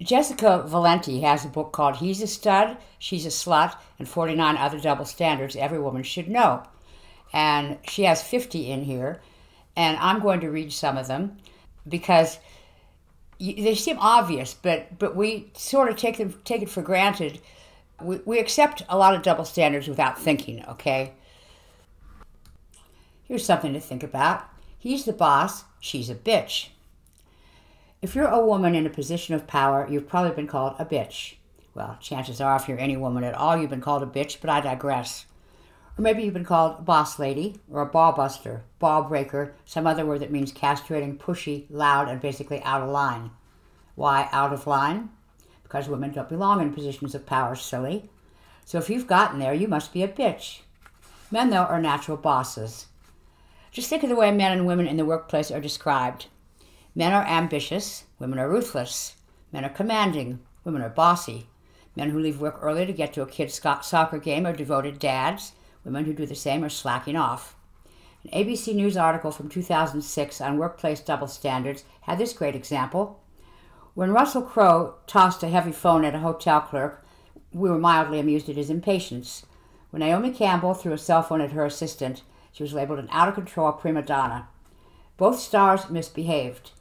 Jessica Valenti has a book called He's a Stud, She's a Slut, and 49 Other Double Standards Every Woman Should Know. And she has 50 in here, and I'm going to read some of them because they seem obvious, but we sort of take it for granted. We accept a lot of double standards without thinking, okay? Here's something to think about. He's the boss, she's a bitch. If you're a woman in a position of power, you've probably been called a bitch. Well, chances are if you're any woman at all, you've been called a bitch, but I digress. Or maybe you've been called a boss lady, or a ball buster, ball breaker, some other word that means castrating, pushy, loud, and basically out of line. Why out of line? Because women don't belong in positions of power, silly. So if you've gotten there, you must be a bitch. Men, though, are natural bosses. Just think of the way men and women in the workplace are described. Men are ambitious, women are ruthless. Men are commanding, women are bossy. Men who leave work early to get to a kid's soccer game are devoted dads. Women who do the same are slacking off. An ABC News article from 2006 on workplace double standards had this great example. When Russell Crowe tossed a heavy phone at a hotel clerk, we were mildly amused at his impatience. When Naomi Campbell threw a cell phone at her assistant, she was labeled an out-of-control prima donna. Both stars misbehaved.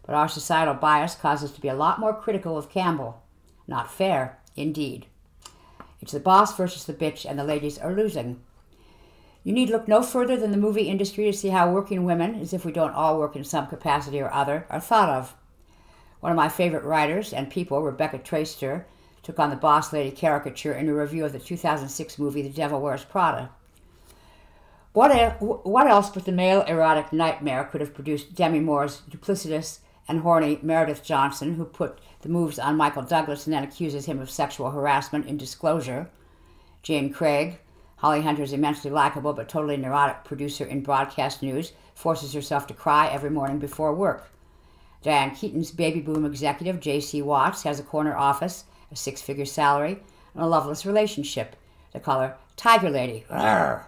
But our societal bias causes us to be a lot more critical of Campbell. Not fair, indeed. It's the boss versus the bitch, and the ladies are losing. You need look no further than the movie industry to see how working women, as if we don't all work in some capacity or other, are thought of. One of my favorite writers and people, Rebecca Traister, took on the boss lady caricature in a review of the 2006 movie The Devil Wears Prada. What else but the male erotic nightmare could have produced Demi Moore's duplicitous and horny Meredith Johnson, who put the moves on Michael Douglas and then accuses him of sexual harassment in Disclosure? Jane Craig, Holly Hunter's immensely likable but totally neurotic producer in broadcast news, forces herself to cry every morning before work. Diane Keaton's baby boom executive, J.C. Watts, has a corner office, a six-figure salary, and a loveless relationship. They call her Tiger Lady. Arrgh.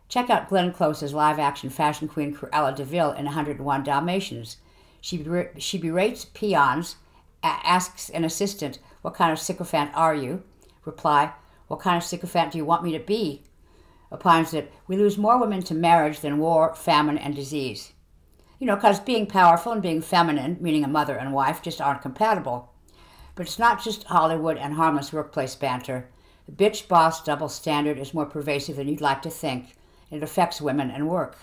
Check out Glenn Close's live-action fashion queen Cruella de Vil in 101 Dalmatians. She berates peons, asks an assistant, "What kind of sycophant are you?" Reply, "What kind of sycophant do you want me to be?" Opines that we lose more women to marriage than war, famine, and disease. You know, because being powerful and being feminine, meaning a mother and wife, just aren't compatible. But it's not just Hollywood and harmless workplace banter. The bitch boss double standard is more pervasive than you'd like to think, and it affects women and work.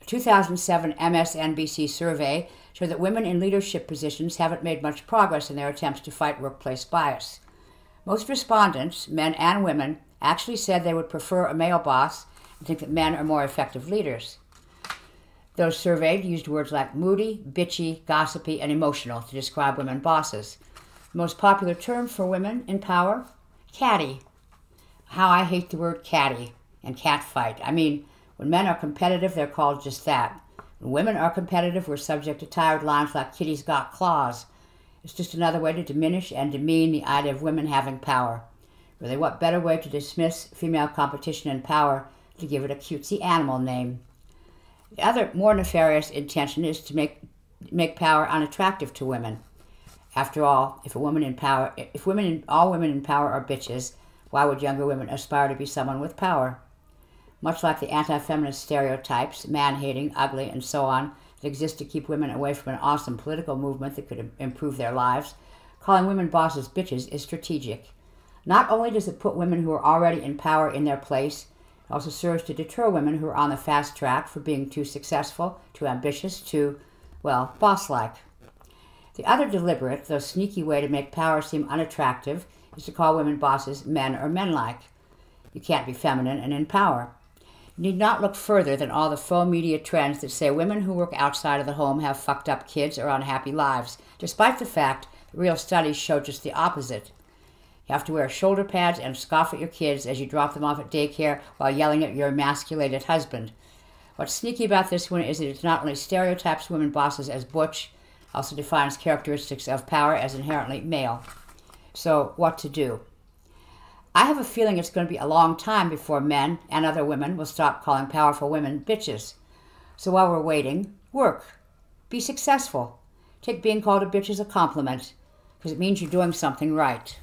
A 2007 MSNBC survey showed that women in leadership positions haven't made much progress in their attempts to fight workplace bias. Most respondents, men and women, actually said they would prefer a male boss and think that men are more effective leaders. Those surveyed used words like moody, bitchy, gossipy, and emotional to describe women bosses. The most popular term for women in power? Catty. How I hate the word catty and catfight. I mean, when men are competitive, they're called just that. When women are competitive, we're subject to tired lines like "kitty's got claws." It's just another way to diminish and demean the idea of women having power. Really, what better way to dismiss female competition and power than to give it a cutesy animal name? The other, more nefarious intention is to make power unattractive to women. After all, if all women in power are bitches, why would younger women aspire to be someone with power? Much like the anti-feminist stereotypes, man-hating, ugly, and so on, that exist to keep women away from an awesome political movement that could improve their lives, calling women bosses bitches is strategic. Not only does it put women who are already in power in their place, it also serves to deter women who are on the fast track for being too successful, too ambitious, too, well, boss-like. The other deliberate, though sneaky way to make power seem unattractive is to call women bosses men or men-like. You can't be feminine and in power. You need not look further than all the faux media trends that say women who work outside of the home have fucked up kids or unhappy lives, despite the fact that real studies show just the opposite. You have to wear shoulder pads and scoff at your kids as you drop them off at daycare while yelling at your emasculated husband. What's sneaky about this one is that it not only stereotypes women bosses as butch, also defines characteristics of power as inherently male. So, what to do? I have a feeling it's going to be a long time before men and other women will stop calling powerful women bitches. So while we're waiting, work. Be successful. Take being called a bitch as a compliment. because it means you're doing something right.